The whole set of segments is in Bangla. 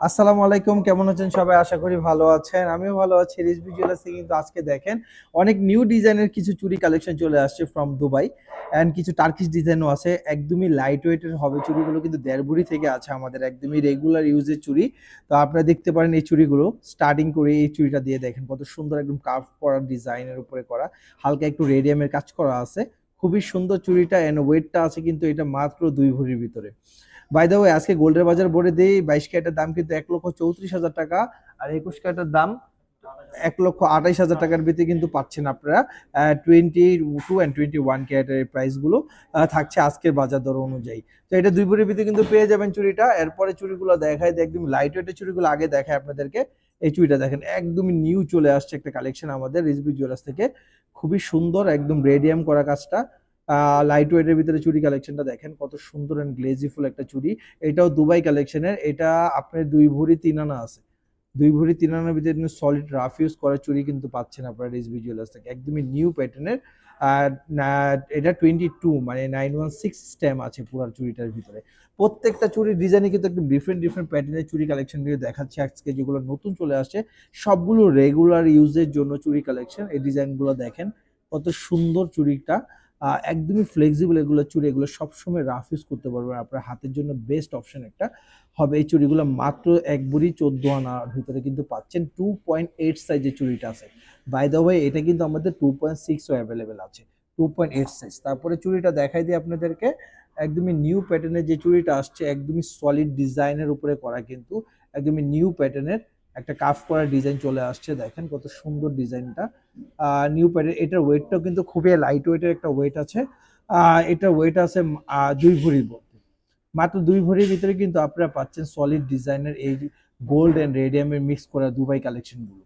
আসসালামু আলাইকুম, কেমন আছেন সবাই? আশা করি ভালো আছেন। আমিও ভালো আছি। রিজভী জুয়েলার্সে কিন্তু আজকে দেখেন অনেক নিউ ডিজাইনের কিছু চুড়ি কালেকশন চলে আসছে ফ্রম দুবাই। অ্যান্ড কিছু টার্কিশ ডিজাইনও আছে। একদমই লাইট ওয়েটের হবে চুড়িগুলো, কিন্তু দেড় ভরি থেকে আছে আমাদের একদমই রেগুলার ইউজের চুড়ি। তো আপনারা দেখতে পারেন এই চুড়িগুলো স্টার্টিং করে এই চুড়িটা দিয়ে দেখেন কত সুন্দর, একদম কার্ভ করা ডিজাইনের উপরে করা, হালকা একটু রেডিয়ামের কাজ করা আছে। খুবই সুন্দর চুড়িটা, অ্যান্ড ওয়েটটা আছে কিন্তু এটা মাত্র 2 ভরির ভিতরে। বাই দ্য ওয়ে, আজকে গোল্ডের বাজার বলে দেই 22 ক্যারেটের দাম কিন্তু 1,34,000 টাকা, আর 21 ক্যারেটের দাম 1,28,000 টাকার ভিতরে কিন্তু পাচ্ছেন আপনারা। 22 অ্যান্ড 21 ক্যারেটের এই প্রাইস গুলো থাকছে আজকের বাজার দর অনুযায়ী। তো এটা 2 ভরির ভিতরে কিন্তু পেয়ে যাবেন চুড়িটা। এরপরে চুড়িগুলো দেখায়, একদম লাইট ওয়েটের চুড়িগুলো আগে দেখায় আপনাদেরকে। এই চুড়িটা দেখেন একদমই নিউ চলে আসছে একটা কালেকশন আমাদের রিজভী জুয়েলার্স থেকে। খুবই সুন্দর, একদম রেডিয়াম করা কাজটা। লাইট ওয়েটের ভিতরে চুড়ি কালেকশনটা দেখেন কত সুন্দর এন্ড গ্লেজিফুল একটা চুড়ি। এটাও দুবাই কালেকশনের। এটা আপনার 2 ভরি 3 আনা আছে। 2 ভরি 3 আনার ভিতরে সলিড রাফ ইউজ করা চুড়ি কিন্তু পাচ্ছেন আপনারা রিজভী জুয়েলার্স থেকে, একদমই নিউ প্যাটার্নের। আর এটা 22 মানে 916 স্ট্যাম্প আছে পুরো চুড়িটার ভিতরে। প্রত্যেকটা চুড়ির ডিজাইনে কিন্তু একটু ডিফারেন্ট ডিফারেন্ট প্যাটার্নের চুড়ি কালেকশন দিয়ে দেখাচ্ছে আজকে, যেগুলো নতুন চলে আসছে সবগুলো রেগুলার ইউজের জন্য চুড়ি কালেকশন। এই ডিজাইনগুলো দেখেন কত সুন্দর চুড়িটা। একদমই ফ্লেক্সিবল এগুলো চুড়ি, এগুলো সবসময় রাফ ইউজ করতে পারবেন, আপনার হাতের জন্য বেস্ট অপশন একটা হবে। এই চুড়িগুলো মাত্র 1 ভরি 14 আনার ভিতরে কিন্তু পাচ্ছেন। 2.8 সাইজের চুড়িটা আছে। বাই দ্য ওয়ে, এটা কিন্তু আমাদের 2.6ও অ্যাভেলেবেল আছে। 2.8 সাইজ। তারপরে চুড়িটা দেখাই দিই আপনাদেরকে। একদমই নিউ প্যাটার্নের যে চুড়িটা আসছে, একদমই সলিড ডিজাইনের উপরে করা কিন্তু, একদমই নিউ প্যাটার্নের একটা কাফ করা ডিজাইন চলে আসছে। দেখেন কত সুন্দর ডিজাইনটা। New pattern. এটার ওয়েটটাও কিন্তু খুবই লাইট ওয়েটের একটা ওয়েট আছে। এটার ওয়েট আছে 2 ভরি মাত্র 2 ভরির ভিতরে কিন্তু আপনারা পাচ্ছেন সলিড ডিজাইনের এই গোল্ড এন্ড রেডিয়ামের মিক্স করা দুবাই কালেকশন গুলো।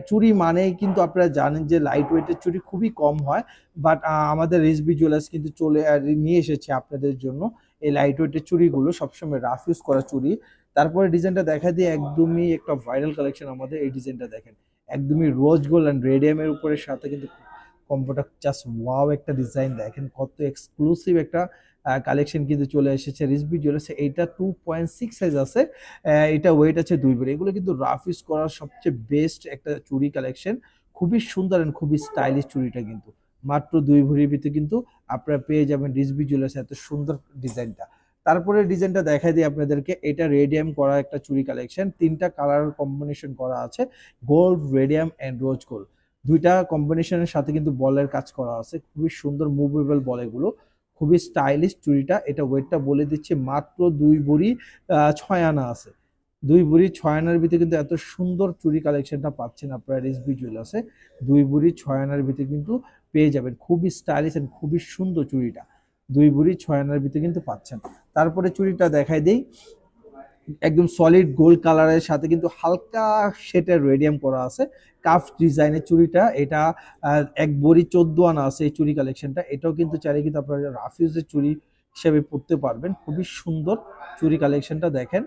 চুরি মানেই কিন্তু আপনারা জানেন যে লাইট ওয়েটের চুরি খুবই কম হয়, বাট আমাদের রিজভী জুয়েলার্স কিন্তু নিয়ে এসেছে আপনাদের জন্য এই লাইট ওয়েটের চুরিগুলো, সবসময় রাফ ইউজ করা চুরি। তারপরে ডিজাইনটা দেখা দিয়ে একদমই একটা ভাইরাল কালেকশন আমাদের। এই ডিজাইনটা দেখেন একদমই রোজ গোল্ড এন্ড রেডিয়ামের উপরে সাথে কিন্তু কম্বোটা জাস্ট ওয়াও একটা ডিজাইন। দেখেন কত এক্সক্লুসিভ একটা কালেকশন কিন্তু চলে এসেছে রিজভী জুয়েলার্সে। এইটা 2.6 সাইজ আছে। এটা ওয়েট আছে 2 ভরি। এগুলো কিন্তু রাফ ইউজ করার সবচেয়ে বেস্ট একটা চুড়ি কালেকশন। খুবই সুন্দর এন্ড খুবই স্টাইলিশ চুড়িটা কিন্তু মাত্র 2 ভরির ভিতরে কিন্তু আপনারা পেয়ে যাবেন রিজভী জুয়েলার্সে এত সুন্দর ডিজাইনটা। তারপরে ডিজাইনটা দেখা দিই আপনাদেরকে। এটা রেডিয়াম করা একটা চুড়ি কালেকশন, 3টা কালার কম্বিনেশন করা আছে, gold, radium and rose gold. দুইটা কম্বিনেশনের সাথে কিন্তু বলের কাজ করা আছে, খুবই সুন্দর মুভেবল বল এগুলো। খুবই স্টাইলিশ চুড়িটা। এটা ওয়েটটা বলে দিচ্ছে মাত্র 2 ভরি 6 আনা আছে। 2 ভরি 6 আনার ভিতরে কিন্তু এত সুন্দর চুড়ি কালেকশনটা পাচ্ছেন আপনারা রিজভী জুয়েলার্সে। 2 ভরি 6 আনার ভিতরে কিন্তু পেয়ে যাবেন খুবই স্টাইলিশ এন্ড খুবই সুন্দর চুড়িটা। 2 ভরি 6 আনার ভিতরে কিন্তু পাচ্ছেন। তারপরে চুড়িটা দেখাই দেই। একদম সলিড গোল্ড কালারের সাথে কিন্তু হালকা শেডের রেডিয়াম করা আছে, কাফ ডিজাইনের চুড়িটা। এটা 1 ভরি 14 আনা আছে এই চুড়ি কালেকশনটা। এটাও কিন্তু চাইলে কিন্তু আপনারা রাফ ইউজের চুড়ি হিসেবে পড়তে পারবেন। খুবই সুন্দর চুড়ি কালেকশনটা দেখেন,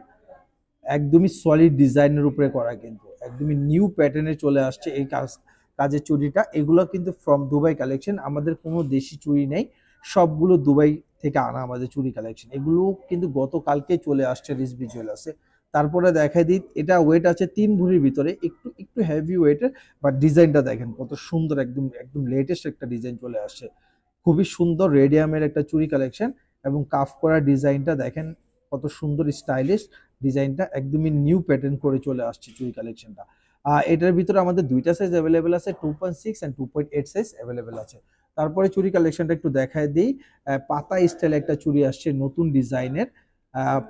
একদমই সলিড ডিজাইনের উপরে করা কিন্তু, একদমই নিউ প্যাটার্নে চলে আসছে এই কাজের চুড়িটা। এগুলো কিন্তু ফ্রম দুবাই কালেকশন, আমাদের কোনো দেশি চুড়ি নেই, সবগুলো দুবাই থেকে আনা আমাদের চুড়ি কালেকশন। এগুলো কিন্তু গতকালকে চলে আসছে রিজভী জুয়েলার্সে। তারপরে দেখাই দিই। এটা ওয়েট আছে 3 ভরির ভিতরে, একটু একটু হেভি ওয়েটের, বাট ডিজাইনটা দেখেন কত সুন্দর, একদম একদম লেটেস্ট একটা ডিজাইন চলে আসছে। খুবই সুন্দর রেডিয়ামের একটা চুড়ি কালেকশন, এবং কাফ করা ডিজাইনটা দেখেন কত সুন্দর স্টাইলিশ ডিজাইনটা, একদমই নিউ প্যাটার্ন করে চলে আসছে চুড়ি কালেকশনটা। এটার ভিতরে আমাদের দুইটা সাইজ অ্যাভেলেবেল আছে, 2.6 অ্যান্ড 2.8 সাইজ অ্যাভেলেবেল আছে। তারপরে চুড়ি কালেকশনটা একটু দেখায় দিই। পাতা স্টাইল একটা চুড়ি আসছে নতুন ডিজাইনের।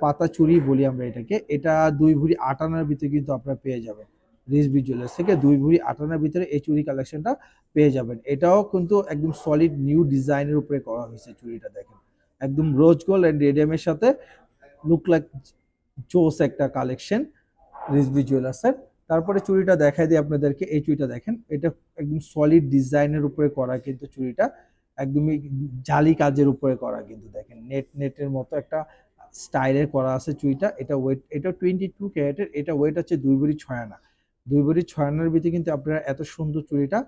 পাতা চুড়ি বলি আমরা এটাকে। এটা 2 ভরি 8 আনার ভিতরে কিন্তু আপনারা পেয়ে যাবেন রিজভী জুয়েলার্স থেকে। 2 ভরি 8 আনার ভিতরে এই চুড়ি কালেকশনটা পেয়ে যাবেন। এটাও কিন্তু একদম সলিড নিউ ডিজাইনের উপরে করা হয়েছে চুড়িটা দেখেন, একদম রোজ গোল্ড এন্ড রেডিয়ামের সাথে লুক লাইক জোস একটা কালেকশন রিজভী জুয়েলার্সের। তারপরে চুড়িটা দেখাই দিই আপনাদেরকে। এই চুড়িটা দেখেন, এটা একদম সলিড ডিজাইনের উপরে করা কিন্তু চুড়িটা, একদমই জালি কাজের উপরে করা কিন্তু দেখেন, নেটের মতো একটা স্টাইলের করা আছে চুড়িটা। এটা ওয়েট, এটা 22 ক্যারেটের। এটা ওয়েট আছে 2 ভরি 6 আনা। 2 ভরি 6 আনার ভিতরে কিন্তু আপনারা এত সুন্দর চুড়িটা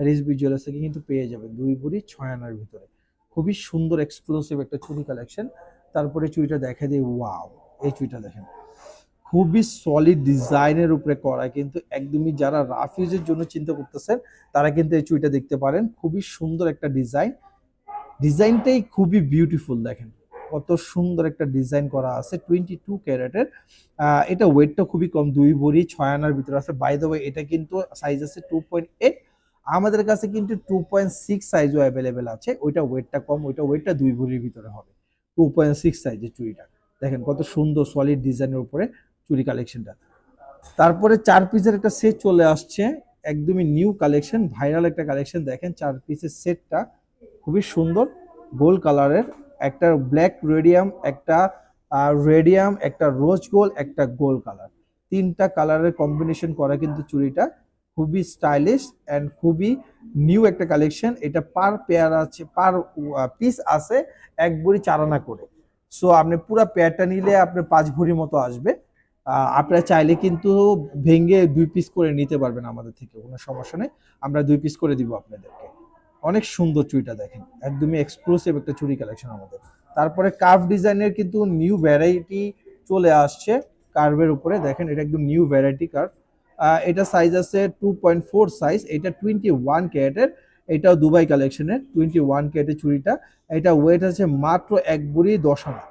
রিজভী জুয়েলার্স থেকে কিন্তু পেয়ে যাবেন 2 ভরি 6 আনার ভিতরে। খুবই সুন্দর এক্সক্লুসিভ একটা চুড়ি কালেকশন। তারপরে চুড়িটা দেখা দিই। ওয়াও, এই চুড়িটা দেখেন খুবই সলিড ডিজাইনের উপরে করা, কিন্তু একদমই যারা রাফ ইউজের জন্য চিন্তা করতেছেন তারা কিন্তু এই চুড়িটা দেখতে পারেন। খুবই সুন্দর একটা ডিজাইন, ডিজাইনটাই খুবই বিউটিফুল। দেখেন কত সুন্দর একটা ডিজাইন করা আছে, 22 ক্যারেটের। এটা ওয়েটটা খুবই কম, 2 ভরি 6 আনার ভিতরে আছে। বাই দ্য ওয়ে এটা কিন্তু সাইজ আছে 2.8, আমাদের কাছে কিন্তু 2.6 সাইজও অ্যাভেলেবেল আছে। ওইটা ওয়েটটা কম, ওইটা ওয়েটটা 2 ভরির ভিতরে হবে। 2.6 সাইজের চুড়িটা দেখেন কত সুন্দর সলিড ডিজাইনের উপরে চুড়ি কালেকশনটা। তারপরে 4 পিসের একটা সেট চলে আসছে, একদমই নিউ কালেকশন, ভাইরাল একটা কালেকশন। দেখেন 4 পিসের সেটটা খুবই সুন্দর, গোল্ড কালারের, একটা ব্ল্যাক রেডিয়াম, একটা রেডিয়াম, একটা রোজ গোল্ড, একটা গোল্ড কালার, 3টা কালারের কম্বিনেশন করা কিন্তু চুড়িটা খুবই স্টাইলিশ অ্যান্ড খুবই নিউ একটা কালেকশন। এটা পার পেয়ার আছে, পার পিস আছে 1 ভরি 4 আনা করে। সো আপনি পুরো পেয়ারটা নিলে আপনার 5 ভরি মতো আসবে। আপনারা চাইলে কিন্তু ভেঙে 2 পিস করে নিতে পারবেন আমাদের থেকে, কোনো সমস্যা নেই, আমরা 2 পিস করে দিব আপনাদেরকে। অনেক সুন্দর চুড়িটা দেখেন, একদমই এক্সক্লুসিভ একটা চুড়ি কালেকশন আমাদের। তারপরে কার্ভ ডিজাইনের কিন্তু নিউ ভ্যারাইটি চলে আসছে কার্ভের উপরে। দেখেন এটা একদম নিউ ভ্যারাইটি কার্ভ। এটা সাইজ আছে 2.4 সাইজ, এটা 21 ক্যারেটের, এটাও দুবাই কালেকশনের 21 ক্যারেটের চুড়িটা। এটা ওয়েট আছে মাত্র 1 ভরি 10 আনা।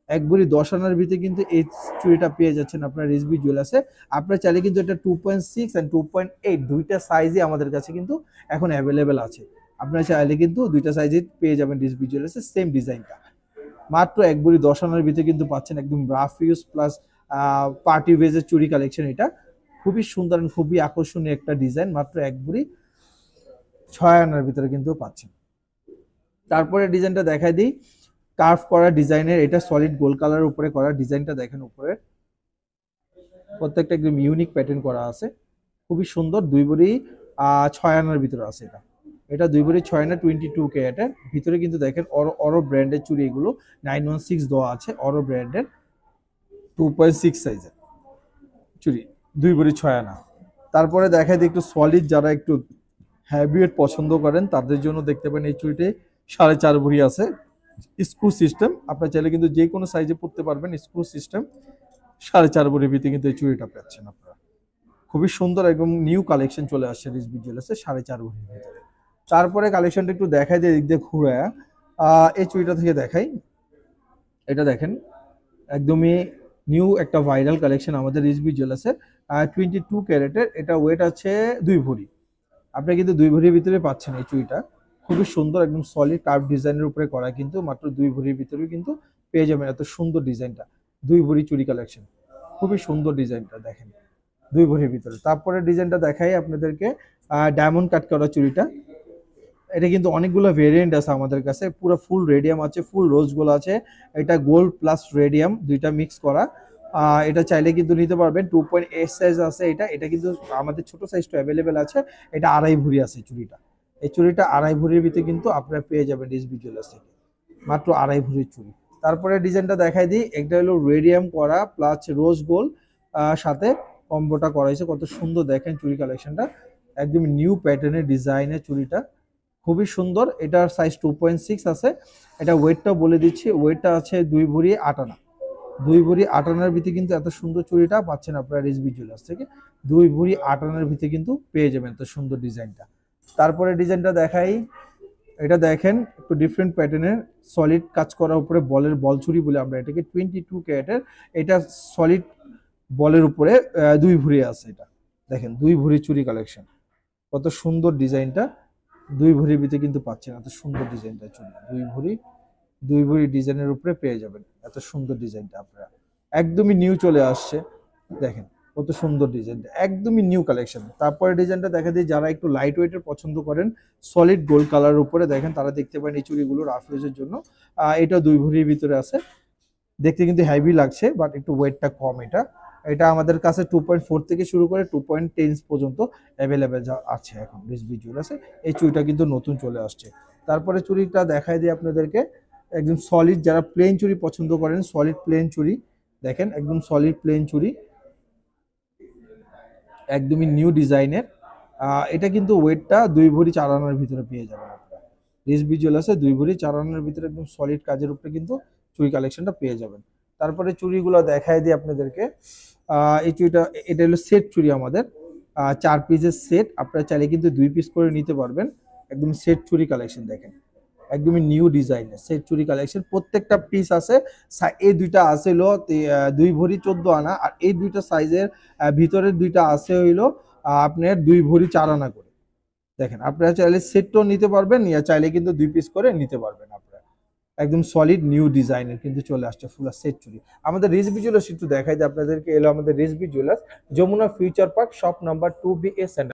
1 ভরি 10 আনার ভিতরে কিন্তু এই চুড়িটা পেয়ে যাচ্ছেন আপনার রিজভি জুয়েলার্সে। আপনারা চাইলে কিন্তু এটা 2.6 অ্যান্ড 2.8 দুইটা সাইজই আমাদের কাছে কিন্তু এখন অ্যাভেলেবেল আছে। আপনারা চাইলে কিন্তু দুইটা সাইজে পেয়ে যাবেন রিজভি জুয়েলার্সে সেম ডিজাইনটা। মাত্র 1 ভরি 10 আনার ভিতরে কিন্তু পাচ্ছেন একদম রাফ ইউজ প্লাস পার্টি ওয়েজের চুড়ি কালেকশন। এটা খুবই সুন্দর, খুবই আকর্ষণীয় একটা ডিজাইন, মাত্র 1 ভরি 6 আনার ভিতরে কিন্তু পাচ্ছেন। তারপরে ডিজাইনটা দেখাই দিই, কার্ভ করা ডিজাইনের, এটা সলিড গোল্ড কালারের উপরে করা ডিজাইনটা দেখেন, উপরে প্রত্যেকটা একদম ইউনিক প্যাটার্ন করা আছে, খুবই সুন্দর। 2 ভরি 6 আনার ভিতরে আছে এটা। এটা 2 ভরি 6 আনা 22 ক্যারেটের ভিতরে কিন্তু দেখেন অরো ব্র্যান্ডের চুড়ি, এগুলো 916 দেওয়া আছে, অরো ব্র্যান্ডের 2.6 সাইজের চুড়ি, 2 ভরি 6 আনা। তারপরে দেখাই দিই একটু সলিড, যারা একটু হ্যাভিওয়েট পছন্দ করেন তাদের জন্য দেখতে পারেন এই চুড়িটি 4.5 ভরি আছে, স্ক্রু সিস্টেম। আপনার চাইলে কিন্তু যে কোনো সাইজে পড়তে পারবেন, স্ক্রু সিস্টেম। 4.5 ভরির ভিতরে কিন্তু এই চুড়িটা পাচ্ছেন আপনারা, খুবই সুন্দর, একদম নিউ কালেকশন চলে আসছে রিজভি জুয়েলার্সে 4.5 ভরির ভিতরে। তারপরে কালেকশনটা একটু দেখাই দিয়ে দিক দিয়ে ঘুরে এই চুড়িটা থেকে দেখাই। এটা দেখেন একদমই নিউ একটা ভাইরাল কালেকশন আমাদের রিজভি জুয়েলার্সের, 22 ক্যারেটের। এটা ওয়েট আছে 2 ভরি, আপনি কিন্তু 2 ভরির ভিতরে পাচ্ছেন এই চুড়িটা, খুবই সুন্দর, একদম সলিড কার্ভ ডিজাইনের উপরে করা, কিন্তু মাত্র 2 ভরির ভিতরে কিন্তু পেয়ে যাবেন এত সুন্দর ডিজাইনটা। 2 ভরি চুড়ি কালেকশন, খুবই সুন্দর ডিজাইনটা দেখেন 2 ভরির ভিতরে। তারপরে ডিজাইনটা দেখাই আপনাদেরকে, ডায়মন্ড কাট করা চুড়িটা। এটা কিন্তু অনেকগুলো ভেরিয়েন্ট আছে আমাদের কাছে, পুরো ফুল রেডিয়াম আছে, ফুল রোজ গোল্ড আছে, এটা গোল্ড প্লাস রেডিয়াম দুইটা মিক্স করা। এটা চাইলে কিন্তু নিতে পারবেন। 2.8 সাইজ আছে এটা, এটা কিন্তু আমাদের ছোট সাইজটা অ্যাভেলেবেল আছে। এটা 2.5 ভরি আছে চুড়িটা, এই চুড়িটা 2.5 ভরির ভিতরে কিন্তু আপনারা পেয়ে যাবেন রিজভি জুয়েলার্স থেকে, মাত্র 2.5 ভরির চুড়ি। তারপরে ডিজাইনটা দেখাই দিই, একটা হলো রেডিয়াম করা প্লাস রোজ গোল্ড সাথে কম্বোটা করা হয়েছে, কত সুন্দর দেখেন চুড়ি কালেকশনটা, একদম নিউ প্যাটার্নের ডিজাইনের চুড়িটা, খুবই সুন্দর। এটার সাইজ 2.6 আছে। এটা ওয়েটটা বলে দিচ্ছি, ওয়েটটা আছে 2 ভরি 8 আনা। 2 ভরি 8 আনার ভিতরে কিন্তু এত সুন্দর চুড়িটা পাচ্ছেন আপনারা রিজভি জুয়েলার্স থেকে, 2 ভরি 8 আনার ভিতরে কিন্তু পেয়ে যাবেন এত সুন্দর ডিজাইনটা। তারপরে ডিজাইনটা দেখাই, এটা দেখেন একটু ডিফারেন্ট প্যাটার্নের, সলিড কাজ করার উপরে বলের বল চুড়ি বলে আমরা এটাকে, 22 ক্যারেটের। এটা সলিড বলের উপরে 2 ভরি আছে। এটা দেখেন 2 ভরি চুড়ি কালেকশন, কত সুন্দর ডিজাইনটা, 2 ভরির ভিতরে কিন্তু পাচ্ছেন এত সুন্দর ডিজাইনটা চুড়ি, 2 ভরি ডিজাইনের উপরে পেয়ে যাবেন এত সুন্দর ডিজাইনটা আপনারা, একদমই নিউ চলে আসছে। দেখেন কত সুন্দর ডিজাইনটা, একদমই নিউ কালেকশন। তারপরে ডিজাইনটা দেখা দিই, যারা একটু লাইট ওয়েটের পছন্দ করেন সলিড গোল্ড কালারের উপরে, দেখেন তারা দেখতে পারেন এই চুড়িগুলো রাফ ইউজের জন্য। এটা 2 ভরির ভিতরে আছে, দেখতে কিন্তু হেভি লাগছে বাট একটু ওয়েটটা কম। এটা এটা আমাদের কাছে 2.4 থেকে শুরু করে 2.10 পর্যন্ত অ্যাভেলেবেল আছে এখন রিজভি জুয়েলার্সে। এই চুড়িটা কিন্তু নতুন চলে আসছে। তারপরে চুড়িটা দেখাই দিই আপনাদেরকে, একদম সলিড, যারা প্লেন চুড়ি পছন্দ করেন, সলিড প্লেন চুড়ি দেখেন, একদম সলিড প্লেন চুড়ি, একদমই নিউ ডিজাইনের। এটা কিন্তু ওয়েটটা 2 ভরি 4 আনার ভিতরে পেয়ে যাবেন আপনারা রিজভি জুয়েলার্সে, 2 ভরি 4 আনার ভিতরে একদম সলিড কাজের উপরে কিন্তু চুড়ি কালেকশনটা পেয়ে যাবেন। তারপরে চুড়িগুলো দেখাই দিই আপনাদেরকে, এই চুড়িটা এটা হলো সেট চুড়ি আমাদের, 4 পিসের সেট। আপনারা চাইলে কিন্তু 2 পিস করে নিতে পারবেন। একদম সেট চুড়ি কালেকশন দেখেন, একদমই নিউ ডিজাইনের সেট চুড়ি কালেকশন। প্রত্যেকটা পিস আছে, এই দুইটা আছে হলো 2 ভরি 14 আনা, আর এই দুইটা সাইজের ভিতরের দুইটা আছে হইলো আপনার 2 ভরি 4 আনা করে। দেখেন আপনারা চাইলে সেটও নিতে পারবেন, ইয়া চাইলে কিন্তু 2 পিস করে নিতে পারবেন আপনারা। একদম সলিড নিউ ডিজাইনের কিন্তু চলে আসছে ফুল সেট চুড়ি। আমাদের রিজভি জুয়েলার্স একটু দেখাই যে আপনাদেরকে, এলো আমাদের Rizvi Jewellers, Jamuna Future Park, shop number 2BA।